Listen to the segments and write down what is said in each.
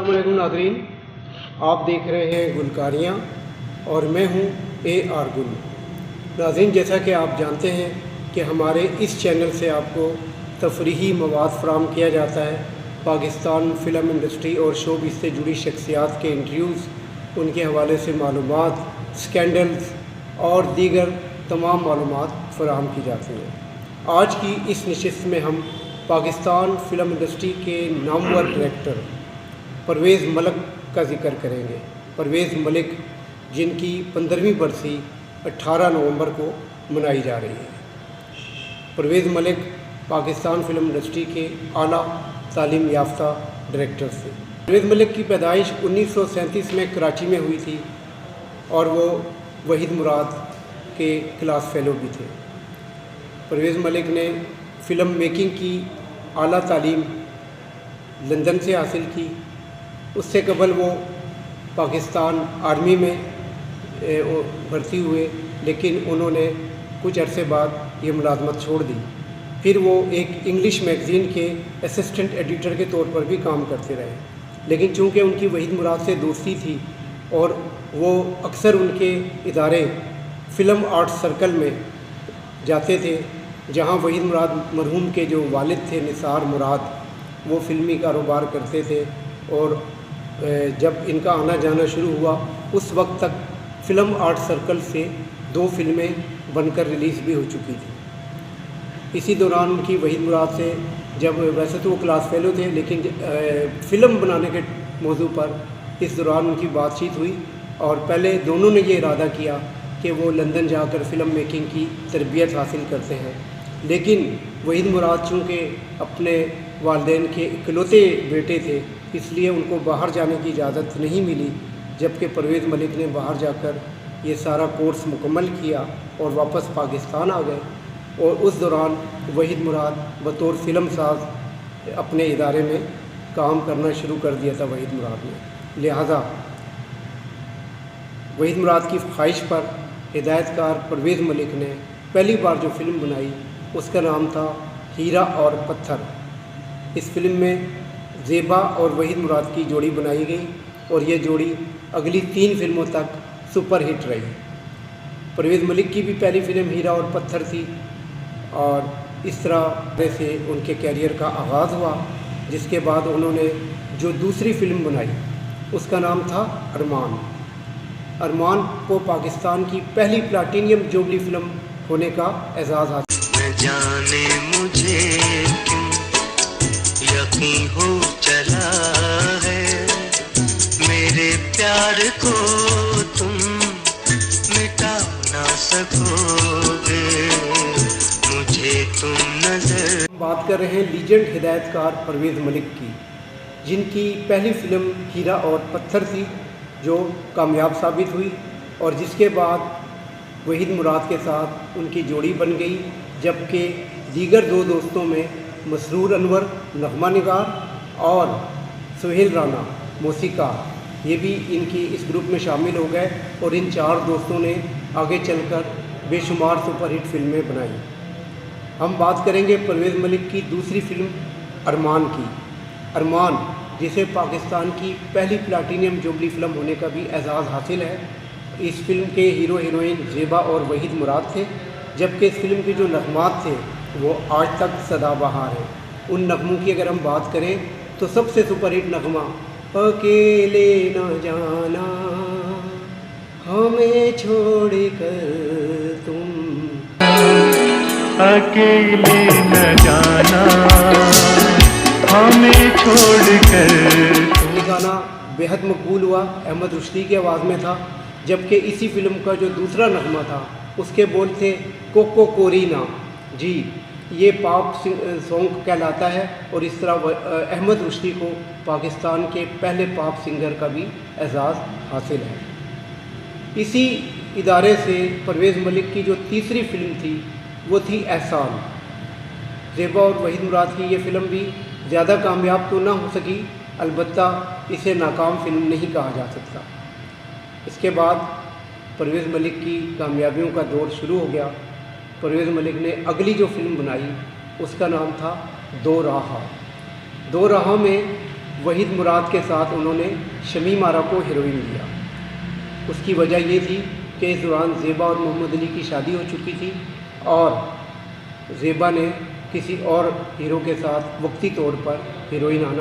अस्सलाम वालेकुम नाज़रीन, आप देख रहे हैं गुलकारियाँ और मैं हूँ AR गुल। नाज़रीन, जैसा कि आप जानते हैं कि हमारे इस चैनल से आपको तफरीही मवाद फ़राहम किया जाता है। पाकिस्तान फ़िल्म इंडस्ट्री और शोबिज़ से जुड़ी शख्सियात के इंटरव्यूज़, उनके हवाले से मालूमात, स्कैंडल्स और दीगर तमाम मालूमात फ़राहम की जाती हैं। आज की इस नशिस्त में हम पाकिस्तान फ़िल्म इंडस्ट्री के नामवर डायरेक्टर परवेज़ मलिक का ज़िक्र करेंगे। परवेज़ मलिक, जिनकी 15वीं बरसी 18 नवंबर को मनाई जा रही है। परवेज़ मलिक पाकिस्तान फ़िल्म इंडस्ट्री के आला तालीम याफ्ता डायरेक्टर थे। परवेज़ मलिक की पैदाइश 1937 में कराची में हुई थी और वो वहीद मुराद के क्लास फेलो भी थे। परवेज़ मलिक ने फ़िल्म मेकिंग की आला तालीम लंदन से हासिल की। उससे कबल वो पाकिस्तान आर्मी में भर्ती हुए, लेकिन उन्होंने कुछ अरसे बाद ये मुलाजमत छोड़ दी। फिर वो एक इंग्लिश मैगज़ीन के असिस्टेंट एडिटर के तौर पर भी काम करते रहे, लेकिन चूँकि उनकी वहीद मुराद से दोस्ती थी और वो अक्सर उनके इदारे फ़िल्म आर्ट सर्कल में जाते थे, जहाँ वहीद मुराद मरहूम के जो वालिद थे निसार मुराद, वो फ़िल्मी कारोबार करते थे। और जब इनका आना जाना शुरू हुआ, उस वक्त तक फ़िल्म आर्ट सर्कल से 2 फ़िल्में बनकर रिलीज़ भी हो चुकी थी। इसी दौरान उनकी वहीद मुराद से, जब वैसे तो वो क्लास फेलो थे, लेकिन फ़िल्म बनाने के मौजू पर इस दौरान उनकी बातचीत हुई और पहले दोनों ने ये इरादा किया कि वो लंदन जाकर फ़िल्म मेकिंग की तरबियत हासिल करते हैं। लेकिन वहीद मुराद चूँकि अपने वालिदैन के इकलौते बेटे थे, इसलिए उनको बाहर जाने की इजाज़त नहीं मिली, जबकि परवेज़ मलिक ने बाहर जाकर ये सारा कोर्स मुकम्मल किया और वापस पाकिस्तान आ गए। और उस दौरान वहीद मुराद बतौर फ़िल्म साज अपने इदारे में काम करना शुरू कर दिया था वहीद मुराद ने। लिहाजा वहीद मुराद की ख्वाहिश पर हिदायतकार परवेज़ मलिक ने पहली बार जो फ़िल्म बनाई, उसका नाम था हीरा और पत्थर। इस फ़िल्म में ज़ेबा और वहीद मुराद की जोड़ी बनाई गई और ये जोड़ी अगली 3 फ़िल्मों तक सुपर हिट रही। परवेज़ मलिक की भी पहली फ़िल्म हीरा और पत्थर थी और इस तरह से उनके कैरियर का आगाज़ हुआ, जिसके बाद उन्होंने जो दूसरी फ़िल्म बनाई उसका नाम था अरमान। अरमान को पाकिस्तान की पहली प्लाटिनियम जुबली फ़िल्म होने का एजाज़ हासिल। न जाने मुझे क्यों यकीन हो चला है, मेरे प्यार को तुम मिटा ना सकोगे, मुझे तुम नजर। बात कर रहे हैं लीजेंड हिदायतकार परवेज़ मलिक की, जिनकी पहली फ़िल्म हीरा और पत्थर थी, जो कामयाब साबित हुई और जिसके बाद वहीद मुराद के साथ उनकी जोड़ी बन गई। जबकि दीगर 2 दोस्तों में मसरूर अनवर नगमा निगार और सुहेल राना मौसीकार, ये भी इनकी इस ग्रुप में शामिल हो गए और इन 4 दोस्तों ने आगे चलकर बेशुमार सुपरहिट फ़िल्में बनाई। हम बात करेंगे परवेज़ मलिक की दूसरी फ़िल्म अरमान की। अरमान, जिसे पाकिस्तान की पहली प्लाटिनियम जुबली फ़िल्म होने का भी एजाज़ हासिल है। इस फ़िल्म के हीरो हीरोइन ज़ेबा और वहीद मुराद थे, जबकि इस फ़िल्म के जो नग़मात थे वो आज तक सदाबहार हैं। उन नग़मों की अगर हम बात करें तो सबसे सुपरहिट नग़मा अकेले न जाना हमें छोड़ कर तुम, अकेले न जाना हमें छोड़ कर। ये गाना बेहद मकबूल हुआ, अहमद रुश्दी की आवाज़ में था। जबकि इसी फ़िल्म का जो दूसरा नग़मा था उसके बोल थे कोको कोरीना जी, ये पॉप सॉन्ग कहलाता है और इस तरह अहमद रुश्दी को पाकिस्तान के पहले पॉप सिंगर का भी एजाज़ हासिल है। इसी इदारे से परवेज़ मलिक की जो तीसरी फ़िल्म थी वो थी एहसान। ज़ेबा और वहीद मुराद की ये फ़िल्म भी ज़्यादा कामयाब तो ना हो सकी, अलबत्ता इसे नाकाम फ़िल्म नहीं कहा जा सकता। इसके बाद परवेज़ मलिक की कामयाबियों का दौर शुरू हो गया। परवेज़ मलिक ने अगली जो फ़िल्म बनाई उसका नाम था दो राह। दो राह में वहीद मुराद के साथ उन्होंने शमीम आरा को हीरोइन दिया। उसकी वजह ये थी कि इस दौरान ज़ेबा और मोहम्मद अली की शादी हो चुकी थी और ज़ेबा ने किसी और हीरो के साथ वक्ती तौर पर हीरोइन आना।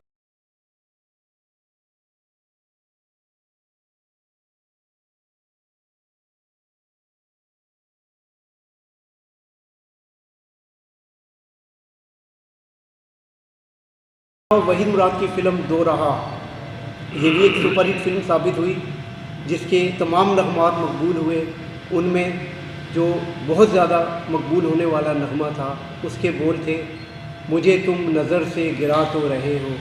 वहीद मुराद की फ़िल्म दो रहा, ये भी एक सुपरहिट फिल्म साबित हुई जिसके तमाम नग़मात मकबूल हुए। उनमें जो बहुत ज़्यादा मकबूल होने वाला नग़मा था उसके बोल थे, मुझे तुम नज़र से गिरा तो रहे हो,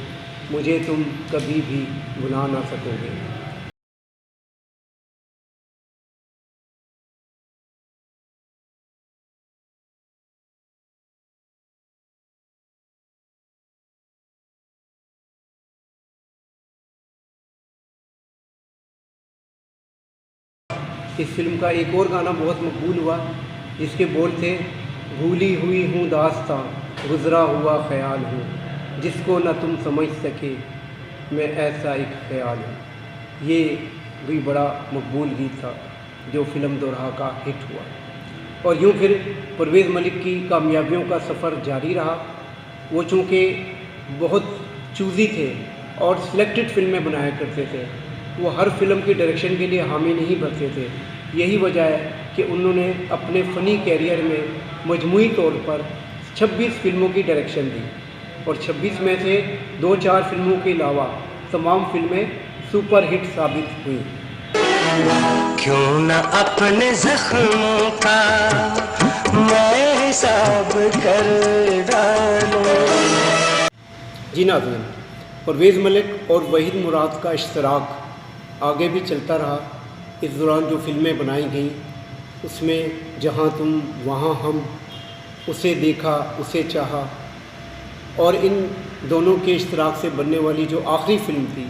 मुझे तुम कभी भी भुला ना सकोगे। इस फिल्म का एक और गाना बहुत मकबूल हुआ जिसके बोल थे, भूली हुई हूँ दास्तां गुज़रा हुआ ख़याल हूँ, जिसको न तुम समझ सके मैं ऐसा एक ख़याल हूँ। ये भी बड़ा मकबूल गीत था जो फ़िल्म दो रहा का हिट हुआ। और यूँ फिर परवेज़ मलिक की कामयाबियों का सफ़र जारी रहा। वो चूँकि बहुत चूज़ी थे और सिलेक्टेड फ़िल्में बनाया करते थे, वो हर फिल्म की डायरेक्शन के लिए हामी नहीं भरते थे। यही वजह है कि उन्होंने अपने फ़नी कैरियर में मजमूई तौर पर 26 फिल्मों की डायरेक्शन दी और 26 में से 2-4 फिल्मों के अलावा तमाम फिल्में सुपर हिट साबित हुई। क्यों न अपने ज़ख्मों का मैं हिसाब कर डालूं। जी नाज़रीन, परवेज़ मलिक और वहीद मुराद का इश्तराक आगे भी चलता रहा। इस दौरान जो फिल्में बनाई गईं उसमें जहाँ तुम वहाँ हम, उसे देखा उसे चाहा, और इन दोनों के इश्तराक से बनने वाली जो आखिरी फ़िल्म थी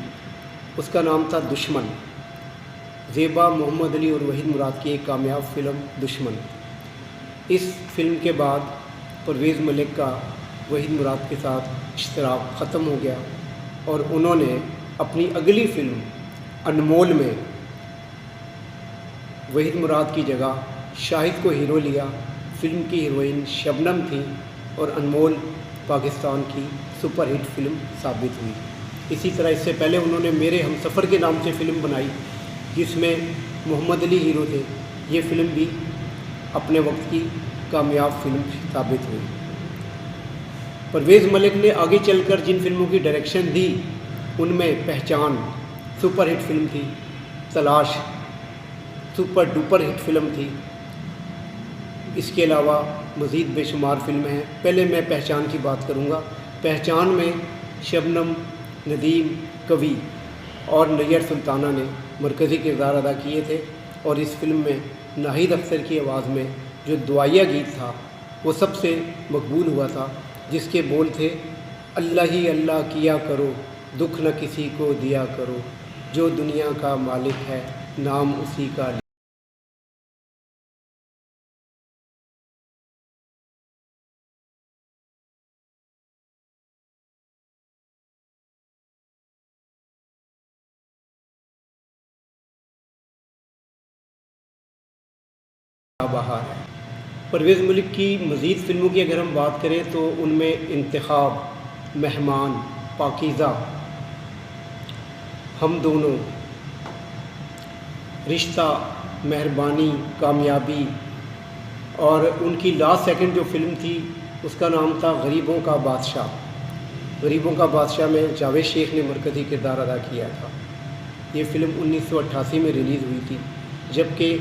उसका नाम था दुश्मन। ज़ेबा, मोहम्मद अली और वहीद मुराद की एक कामयाब फ़िल्म दुश्मन। इस फिल्म के बाद परवेज़ मलिक का वहीद मुराद के साथ इश्तराक ख़त्म हो गया और उन्होंने अपनी अगली फ़िल्म अनमोल में वहीद मुराद की जगह शाहिद को हीरो लिया। फ़िल्म की हीरोइन शबनम थी और अनमोल पाकिस्तान की सुपरहिट फ़िल्म साबित हुई। इसी तरह इससे पहले उन्होंने मेरे हमसफ़र के नाम से फ़िल्म बनाई जिसमें मोहम्मद अली हीरो थे। ये फ़िल्म भी अपने वक्त की कामयाब फ़िल्म साबित हुई। परवेज़ मलिक ने आगे चलकर जिन फिल्मों की डायरेक्शन दी उनमें पहचान सुपरहिट फ़िल्म थी, तलाश सुपर डुपर हिट फ़िल्म थी। इसके अलावा मज़ीद बेशुमार फ़िल्में हैं। पहले मैं पहचान की बात करूँगा। पहचान में शबनम, नदीम, कवि और नैयर सुल्ताना ने मरकज़ी किरदार अदा किए थे और इस फिल्म में नाहिद अख्तर की आवाज़ में जो दुआया गीत था वो सबसे मकबूल हुआ था, जिसके बोल थे, अल्लाह ही अल्लाह किया करो, दुख न किसी को दिया करो, जो दुनिया का मालिक है नाम उसी का बहार है। परवेज़ मलिक की मज़ीद फ़िल्मों की अगर हम बात करें तो उनमें इंतखाब, मेहमान, पाकीज़ा, हम दोनों, रिश्ता, मेहरबानी, कामयाबी, और उनकी लास्ट सेकंड जो फ़िल्म थी उसका नाम था गरीबों का बादशाह। गरीबों का बादशाह में जावेद शेख ने मरकज़ी किरदार अदा किया था। ये फ़िल्म 1988 में रिलीज़ हुई थी, जबकि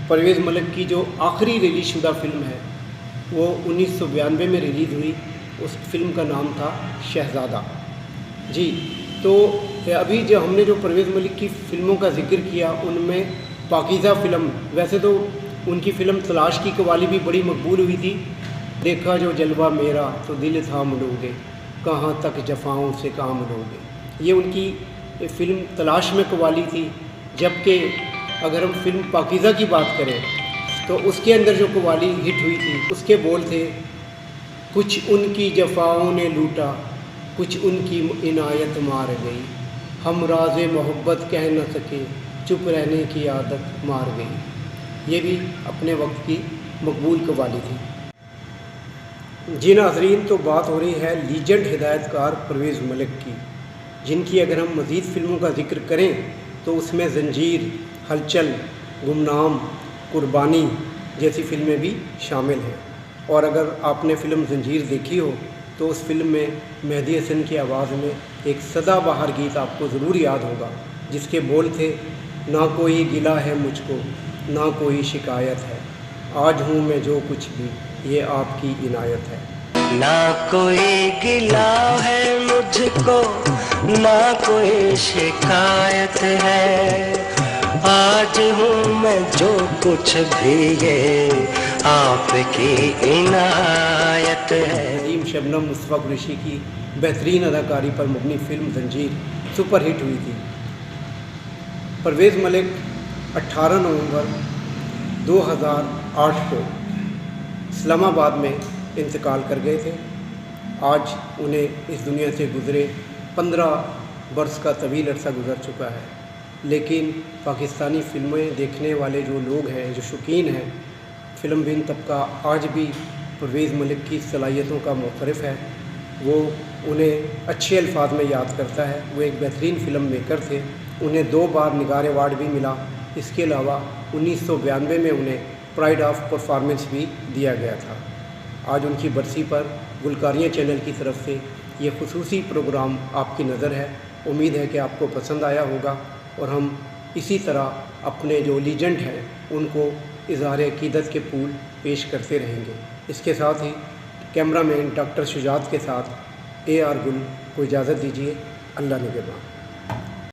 परवेज़ मलिक की जो आखिरी रिलीज़ शुदा फ़िल्म है वो 1992 में रिलीज़ हुई। उस फिल्म का नाम था शहज़ादा। जी, तो अभी जो हमने जो परवेज़ मलिक की फ़िल्मों का ज़िक्र किया उनमें पाकीज़ा फ़िल्म, वैसे तो उनकी फ़िल्म तलाश की कवाली भी बड़ी मकबूल हुई थी। देखा जो जलवा मेरा तो दिल थाम लोगे, कहाँ तक जफ़ाओं से काम लोगे, ये उनकी फ़िल्म तलाश में कवाली थी। जबकि अगर हम फिल्म पाकीज़ा की बात करें तो उसके अंदर जो कवाली हिट हुई थी उसके बोल थे, कुछ उनकी जफ़ाओं ने लूटा, कुछ उनकी इनायत मार गई, हम राज़े मोहब्बत कह न सके, चुप रहने की आदत मार गई। ये भी अपने वक्त की मकबूल कव्वाली थी। जी नाज़रीन, तो बात हो रही है लीजेंड हिदायतकार परवेज़ मलिक की, जिनकी अगर हम मज़ीद फ़िल्मों का ज़िक्र करें तो उसमें ज़ंजीर, हलचल, गुमनाम, कुर्बानी जैसी फ़िल्में भी शामिल हैं। और अगर आपने फ़िल्म ज़ंजीर देखी हो तो उस फिल्म में मेहदी हसन की आवाज़ में एक सदाबहार गीत आपको ज़रूर याद होगा, जिसके बोल थे, ना कोई गिला है मुझको, ना कोई शिकायत है, आज हूँ मैं जो कुछ भी, ये आपकी इनायत है। ना कोई गिला है मुझको, ना कोई शिकायत है, आज हूँ मैं जो कुछ भी, ये आपकी इनायत है। नदीम शबनम मुस्तफ़ा कुरैशी की बेहतरीन अदाकारी पर मबनी फ़िल्म ज़ंजीर सुपर हिट हुई थी। परवेज़ मलिक 18 नवंबर 2008 को इस्लामाबाद में इंतकाल कर गए थे। आज उन्हें इस दुनिया से गुज़रे 15 बरस का तवील अरसा गुज़र चुका है, लेकिन पाकिस्तानी फ़िल्में देखने वाले जो लोग हैं, जो शौकीन हैं, फ़िल्म बिन तबका आज भी परवेज़ मलिक की सलाहियतों का मुतरफ़ है। वो उन्हें अच्छे अल्फाज में याद करता है। वो एक बेहतरीन फ़िल्म मेकर थे। उन्हें 2 बार निगार अवार्ड भी मिला। इसके अलावा 1992 में उन्हें प्राइड ऑफ परफॉर्मेंस भी दिया गया था। आज उनकी बरसी पर गुलकारियाँ चैनल की तरफ से ये खुसूसी प्रोग्राम आपकी नज़र है। उम्मीद है कि आपको पसंद आया होगा और हम इसी तरह अपने जो लीजेंड हैं उनको इज़हार अक़ीदत के फूल पेश करते रहेंगे। इसके साथ ही कैमरामैन डॉक्टर शुजात के साथ AR गुल को इजाज़त दीजिए। अल्लाह निगहबान।